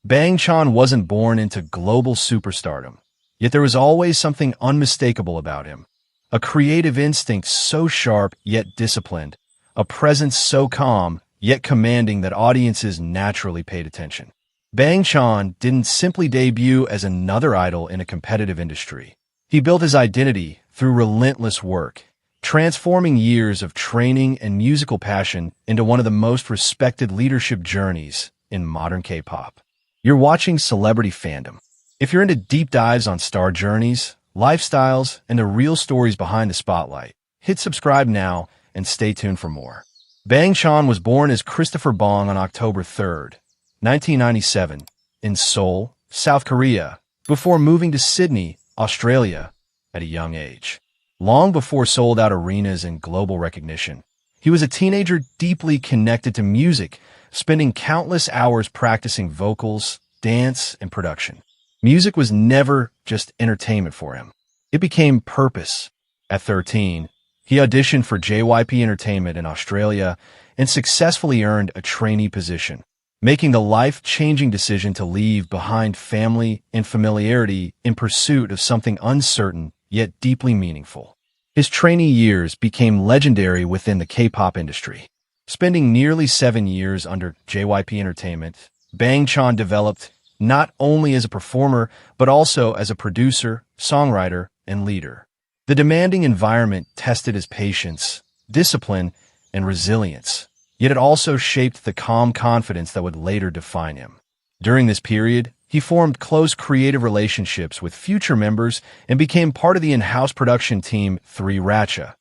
Bang Chan wasn't born into global superstardom, yet there was always something unmistakable about him. A creative instinct so sharp yet disciplined, a presence so calm yet commanding that audiences naturally paid attention. Bang Chan didn't simply debut as another idol in a competitive industry. He built his identity through relentless work, transforming years of training and musical passion into one of the most respected leadership journeys in modern K-pop. You're watching Celebrity Fandom. If you're into deep dives on star journeys, lifestyles, and the real stories behind the spotlight, hit subscribe now and stay tuned for more. Bang Chan was born as Christopher Bong on October 3rd, 1997, in Seoul, South Korea, before moving to Sydney, Australia, at a young age. Long before sold-out arenas and global recognition, he was a teenager deeply connected to music, spending countless hours practicing vocals, dance, and production. Music was never just entertainment for him. It became purpose. At 13, he auditioned for JYP Entertainment in Australia and successfully earned a trainee position, making the life-changing decision to leave behind family and familiarity in pursuit of something uncertain yet deeply meaningful. His trainee years became legendary within the K-pop industry. Spending nearly 7 years under JYP Entertainment, Bang Chan developed not only as a performer, but also as a producer, songwriter, and leader. The demanding environment tested his patience, discipline, and resilience, yet it also shaped the calm confidence that would later define him. During this period, he formed close creative relationships with future members and became part of the in-house production team 3 Ratcha,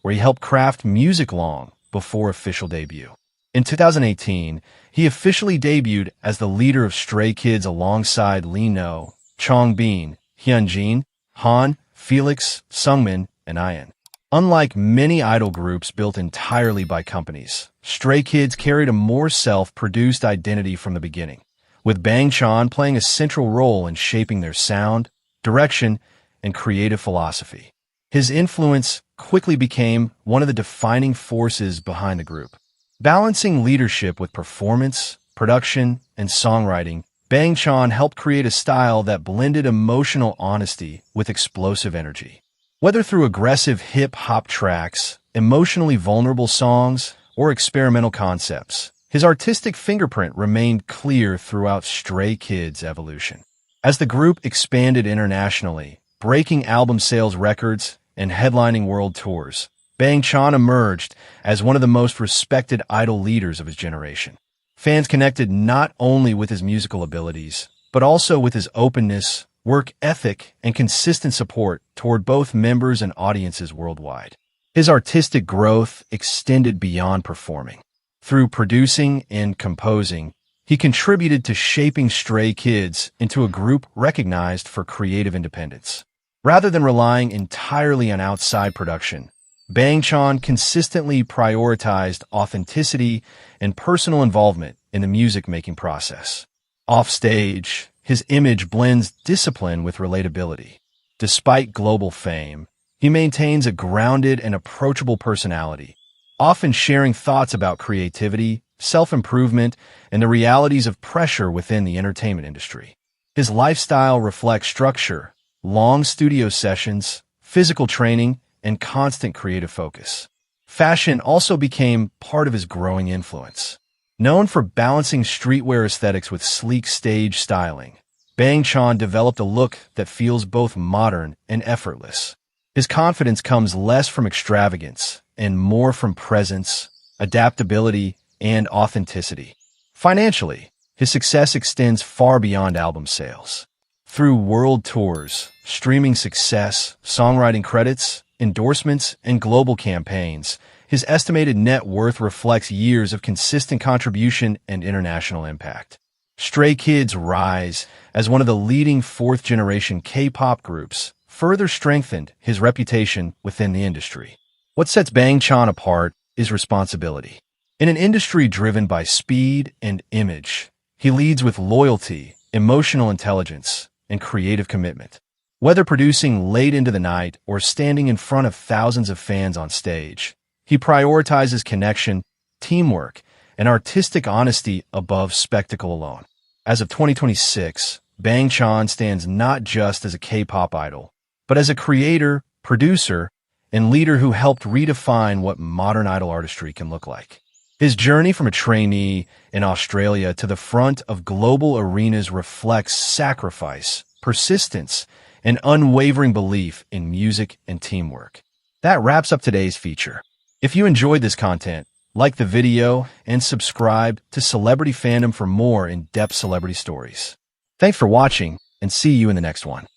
where he helped craft music long before official debut. In 2018, he officially debuted as the leader of Stray Kids alongside Lee Know, Changbin, Hyunjin, Han, Felix, Sungmin, and Ian. Unlike many idol groups built entirely by companies, Stray Kids carried a more self-produced identity from the beginning, with Bang Chan playing a central role in shaping their sound, direction, and creative philosophy. His influence quickly became one of the defining forces behind the group. Balancing leadership with performance, production, and songwriting, Bang Chan helped create a style that blended emotional honesty with explosive energy. Whether through aggressive hip-hop tracks, emotionally vulnerable songs, or experimental concepts, his artistic fingerprint remained clear throughout Stray Kids' evolution. As the group expanded internationally, breaking album sales records and headlining world tours, Bang Chan emerged as one of the most respected idol leaders of his generation. Fans connected not only with his musical abilities, but also with his openness, work ethic, and consistent support toward both members and audiences worldwide. His artistic growth extended beyond performing. Through producing and composing, he contributed to shaping Stray Kids into a group recognized for creative independence. Rather than relying entirely on outside production, Bang Chan consistently prioritized authenticity and personal involvement in the music-making process. Offstage, his image blends discipline with relatability. Despite global fame, he maintains a grounded and approachable personality, often sharing thoughts about creativity, self-improvement, and the realities of pressure within the entertainment industry. His lifestyle reflects structure, long studio sessions, physical training, and constant creative focus. Fashion also became part of his growing influence. Known for balancing streetwear aesthetics with sleek stage styling, Bang Chan developed a look that feels both modern and effortless. His confidence comes less from extravagance and more from presence, adaptability, and authenticity. Financially, his success extends far beyond album sales. Through world tours, streaming success, songwriting credits, endorsements, and global campaigns, his estimated net worth reflects years of consistent contribution and international impact. Stray Kids' rise as one of the leading fourth-generation K-pop groups further strengthened his reputation within the industry. What sets Bang Chan apart is responsibility. In an industry driven by speed and image, he leads with loyalty, emotional intelligence, and creative commitment. Whether producing late into the night or standing in front of thousands of fans on stage, he prioritizes connection, teamwork, and artistic honesty above spectacle alone. As of 2026, Bang Chan stands not just as a K-pop idol, but as a creator, producer, and leader who helped redefine what modern idol artistry can look like. His journey from a trainee in Australia to the front of global arenas reflects sacrifice, persistence, and unwavering belief in music and teamwork. That wraps up today's feature. If you enjoyed this content, like the video and subscribe to Celebrity Fandom for more in-depth celebrity stories. Thanks for watching, and see you in the next one.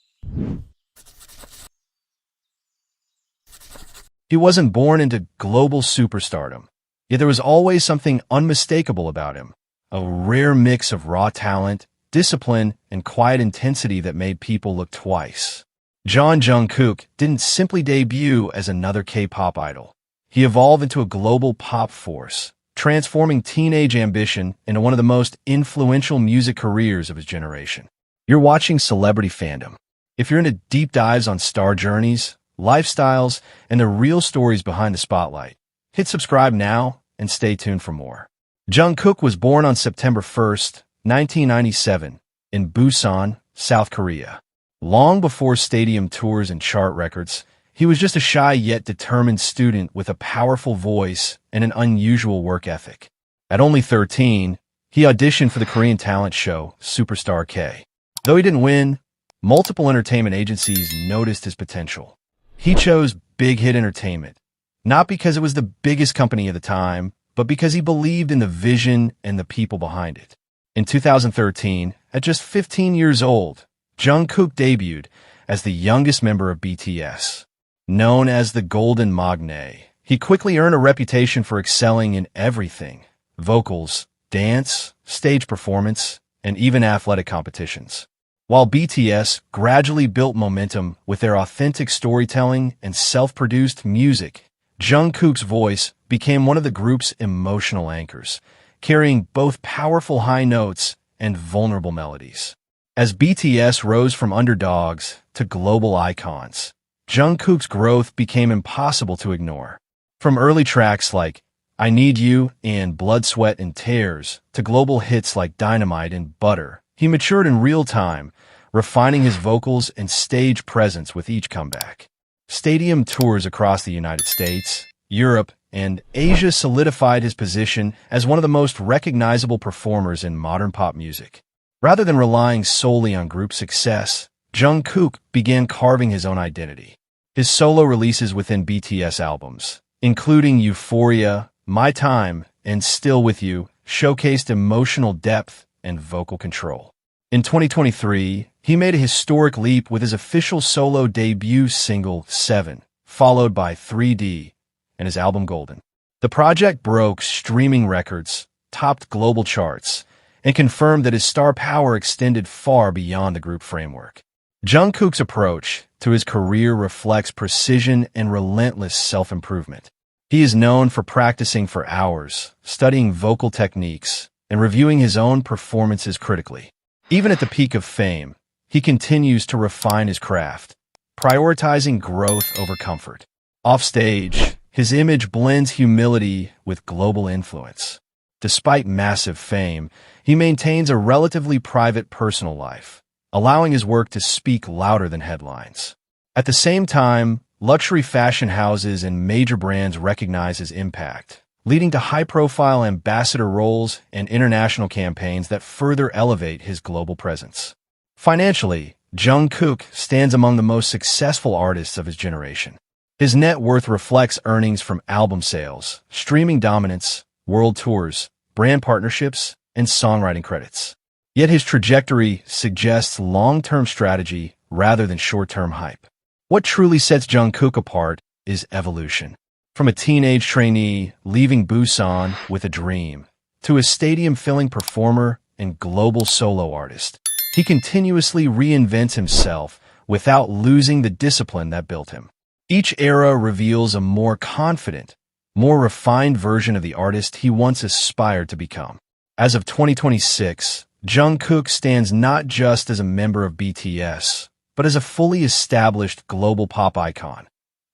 He wasn't born into global superstardom, yet there was always something unmistakable about him, a rare mix of raw talent, discipline, and quiet intensity that made people look twice. Jungkook didn't simply debut as another K-pop idol. He evolved into a global pop force, transforming teenage ambition into one of the most influential music careers of his generation. You're watching Celebrity Fandom. If you're into deep dives on star journeys, lifestyles, and the real stories behind the spotlight, hit subscribe now and stay tuned for more. Jungkook was born on September 1st, 1997, in Busan, South Korea. Long before stadium tours and chart records, he was just a shy yet determined student with a powerful voice and an unusual work ethic. At only 13, he auditioned for the Korean talent show Superstar K. Though he didn't win, multiple entertainment agencies noticed his potential. He chose Big Hit Entertainment, not because it was the biggest company at the time, but because he believed in the vision and the people behind it. In 2013, at just 15 years old, Jungkook debuted as the youngest member of BTS. Known as the Golden Maknae, he quickly earned a reputation for excelling in everything: vocals, dance, stage performance, and even athletic competitions. While BTS gradually built momentum with their authentic storytelling and self-produced music, Jungkook's voice became one of the group's emotional anchors, carrying both powerful high notes and vulnerable melodies. As BTS rose from underdogs to global icons, Jungkook's growth became impossible to ignore. From early tracks like I Need You and Blood, Sweat, and Tears to global hits like Dynamite and Butter, he matured in real time, refining his vocals and stage presence with each comeback. Stadium tours across the United States, Europe, and Asia solidified his position as one of the most recognizable performers in modern pop music. Rather than relying solely on group success, Jungkook began carving his own identity. His solo releases within BTS albums, including Euphoria, My Time, and Still With You, showcased emotional depth and vocal control. In 2023, he made a historic leap with his official solo debut single, 7, followed by 3D and his album Golden. The project broke streaming records, topped global charts, and confirmed that his star power extended far beyond the group framework. Jungkook's approach to his career reflects precision and relentless self-improvement. He is known for practicing for hours, studying vocal techniques, and reviewing his own performances critically. Even at the peak of fame, he continues to refine his craft, prioritizing growth over comfort. Offstage, his image blends humility with global influence. Despite massive fame, he maintains a relatively private personal life, allowing his work to speak louder than headlines. At the same time, luxury fashion houses and major brands recognize his impact, leading to high-profile ambassador roles and international campaigns that further elevate his global presence. Financially, Jungkook stands among the most successful artists of his generation. His net worth reflects earnings from album sales, streaming dominance, world tours, brand partnerships, and songwriting credits. Yet his trajectory suggests long-term strategy rather than short-term hype. What truly sets Jungkook apart is evolution. From a teenage trainee leaving Busan with a dream, to a stadium-filling performer and global solo artist, he continuously reinvents himself without losing the discipline that built him. Each era reveals a more confident, more refined version of the artist he once aspired to become. As of 2026, Jungkook stands not just as a member of BTS, but as a fully established global pop icon,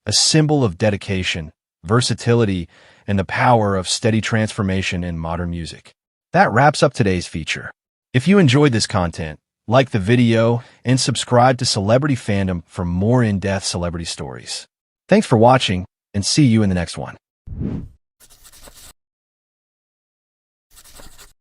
a symbol of dedication, versatility, and the power of steady transformation in modern music. That wraps up today's feature. If you enjoyed this content, like the video and subscribe to Celebrity Fandom for more in-depth celebrity stories. Thanks for watching, and see you in the next one.